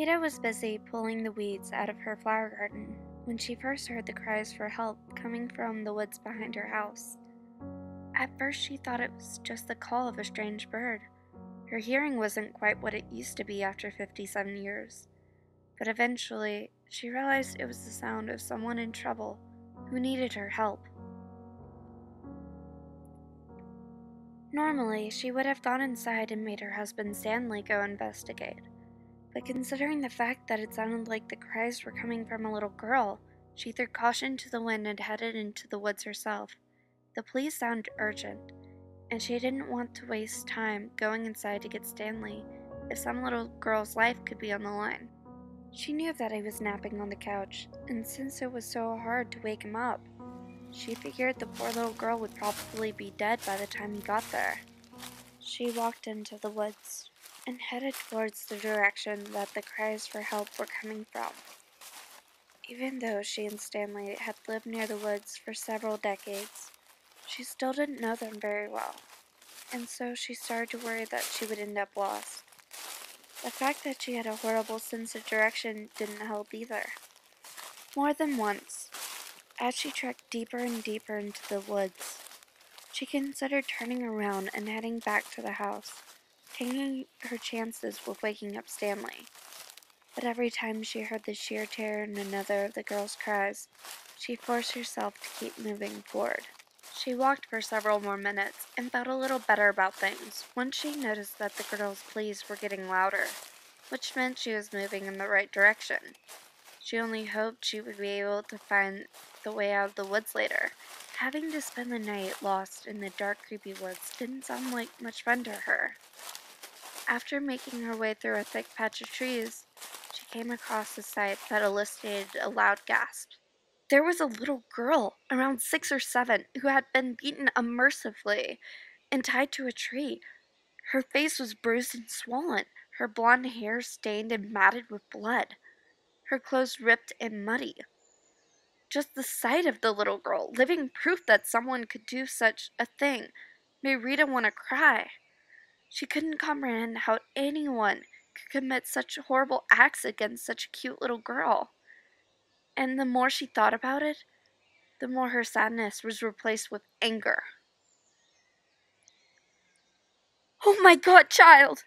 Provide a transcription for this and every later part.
Rita was busy pulling the weeds out of her flower garden when she first heard the cries for help coming from the woods behind her house. At first, she thought it was just the call of a strange bird. Her hearing wasn't quite what it used to be after 57 years. But eventually, she realized it was the sound of someone in trouble who needed her help. Normally, she would have gone inside and made her husband Stanley go investigate. But considering the fact that it sounded like the cries were coming from a little girl, she threw caution to the wind and headed into the woods herself. The police sounded urgent, and she didn't want to waste time going inside to get Stanley if some little girl's life could be on the line. She knew that he was napping on the couch, and since it was so hard to wake him up, she figured the poor little girl would probably be dead by the time he got there. She walked into the woods and headed towards the direction that the cries for help were coming from. Even though she and Stanley had lived near the woods for several decades, she still didn't know them very well, and so she started to worry that she would end up lost. The fact that she had a horrible sense of direction didn't help either. More than once, as she trekked deeper and deeper into the woods, she considered turning around and heading back to the house, taking her chances with waking up Stanley. But every time she heard the sheer terror in another of the girl's cries, she forced herself to keep moving forward. She walked for several more minutes and felt a little better about things once she noticed that the girl's pleas were getting louder, which meant she was moving in the right direction. She only hoped she would be able to find the way out of the woods later. Having to spend the night lost in the dark, creepy woods didn't sound like much fun to her. After making her way through a thick patch of trees, she came across a sight that elicited a loud gasp. There was a little girl, around 6 or 7, who had been beaten unmercifully and tied to a tree. Her face was bruised and swollen, her blonde hair stained and matted with blood, her clothes ripped and muddy. Just the sight of the little girl, living proof that someone could do such a thing, made Rita want to cry. She couldn't comprehend how anyone could commit such horrible acts against such a cute little girl. And the more she thought about it, the more her sadness was replaced with anger. "Oh my God, child!"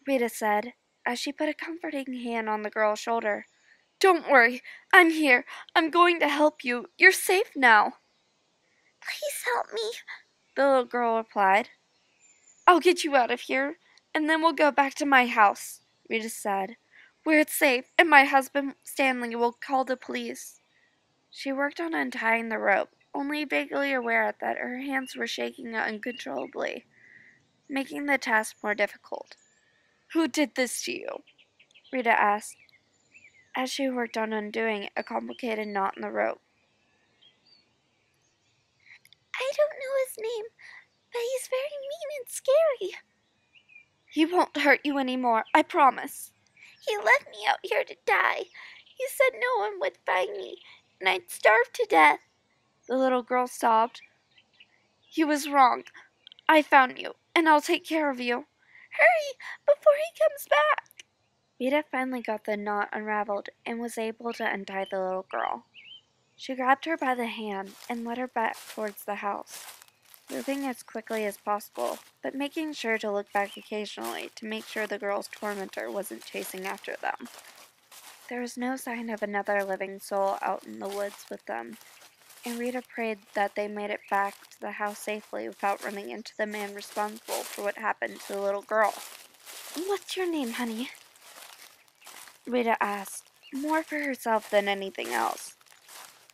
Rita said, as she put a comforting hand on the girl's shoulder. "Don't worry, I'm here. I'm going to help you. You're safe now." "Please help me," the little girl replied. "I'll get you out of here, and then we'll go back to my house," Rita said, "where it's safe, and my husband Stanley will call the police." She worked on untying the rope, only vaguely aware that her hands were shaking uncontrollably, making the task more difficult. "Who did this to you?" Rita asked, as she worked on undoing a complicated knot in the rope. "I don't know his name, but he's very mean and scary." "He won't hurt you anymore, I promise." "He left me out here to die. He said no one would find me, and I'd starve to death," the little girl sobbed. "He was wrong. I found you, and I'll take care of you." "Hurry, before he comes back." Rita finally got the knot unraveled and was able to untie the little girl. She grabbed her by the hand and led her back towards the house, moving as quickly as possible, but making sure to look back occasionally to make sure the girl's tormentor wasn't chasing after them. There was no sign of another living soul out in the woods with them, and Rita prayed that they made it back to the house safely without running into the man responsible for what happened to the little girl. "What's your name, honey?" Rita asked, more for herself than anything else,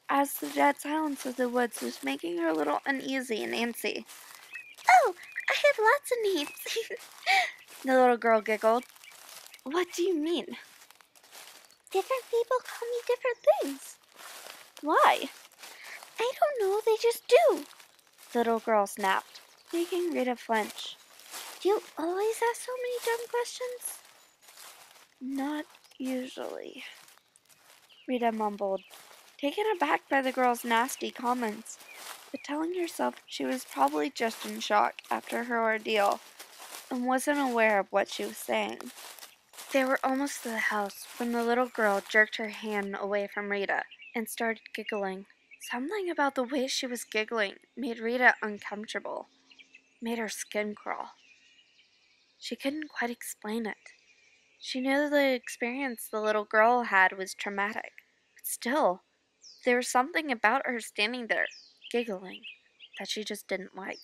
as the dead silence of the woods was making her a little uneasy and antsy. "Oh, I have lots of names," the little girl giggled. "What do you mean?" "Different people call me different things." "Why?" "I don't know, they just do," the little girl snapped, making Rita flinch. "Do you always ask so many dumb questions?" "Not usually," Rita mumbled, taken aback by the girl's nasty comments, but telling herself she was probably just in shock after her ordeal and wasn't aware of what she was saying. They were almost to the house when the little girl jerked her hand away from Rita and started giggling. Something about the way she was giggling made Rita uncomfortable, made her skin crawl. She couldn't quite explain it. She knew the experience the little girl had was traumatic, but still, there was something about her standing there, giggling, that she just didn't like.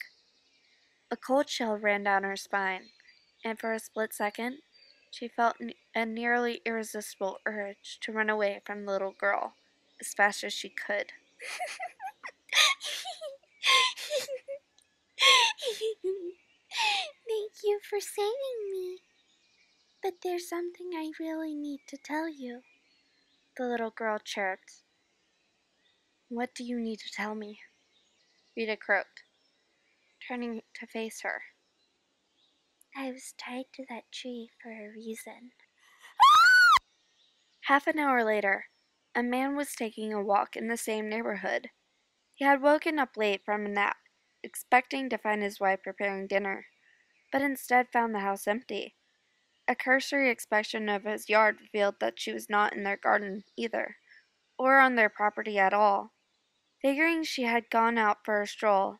A cold chill ran down her spine, and for a split second, she felt a nearly irresistible urge to run away from the little girl as fast as she could. Thank you for saving me. But there's something I really need to tell you, the little girl chirped. What do you need to tell me? Rita croaked, turning to face her. I was tied to that tree for a reason. Half an hour later, a man was taking a walk in the same neighborhood. He had woken up late from a nap, expecting to find his wife preparing dinner, but instead found the house empty. A cursory inspection of his yard revealed that she was not in their garden either, or on their property at all. Figuring she had gone out for a stroll,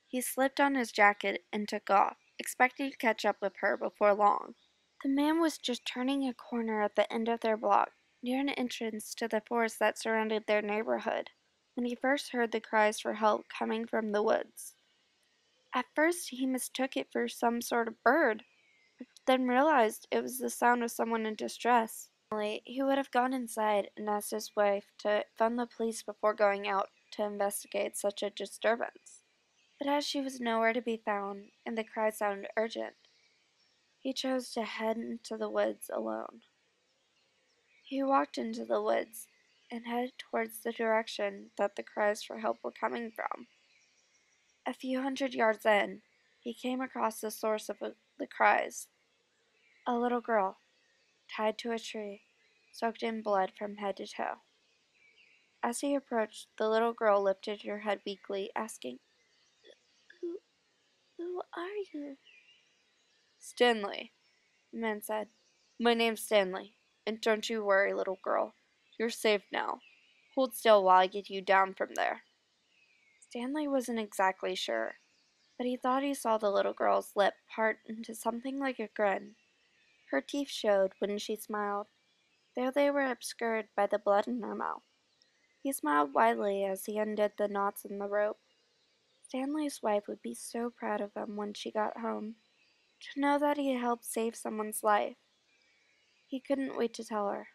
he slipped on his jacket and took off, expecting to catch up with her before long. The man was just turning a corner at the end of their block, near an entrance to the forest that surrounded their neighborhood, when he first heard the cries for help coming from the woods. At first he mistook it for some sort of bird, but then realized it was the sound of someone in distress. Normally, he would have gone inside and asked his wife to phone the police before going out to investigate such a disturbance. But as she was nowhere to be found and the cry sounded urgent, he chose to head into the woods alone. He walked into the woods and headed towards the direction that the cries for help were coming from. A few hundred yards in, he came across the source of the cries. A little girl, tied to a tree, soaked in blood from head to toe. As he approached, the little girl lifted her head weakly, asking, Who, who are you? Stanley, the man said. My name's Stanley, and don't you worry, little girl. You're safe now. Hold still while I get you down from there. Stanley wasn't exactly sure, but he thought he saw the little girl's lip part into something like a grin. Her teeth showed when she smiled, though they were obscured by the blood in her mouth. He smiled widely as he undid the knots in the rope. Stanley's wife would be so proud of him when she got home, to know that he helped save someone's life. He couldn't wait to tell her.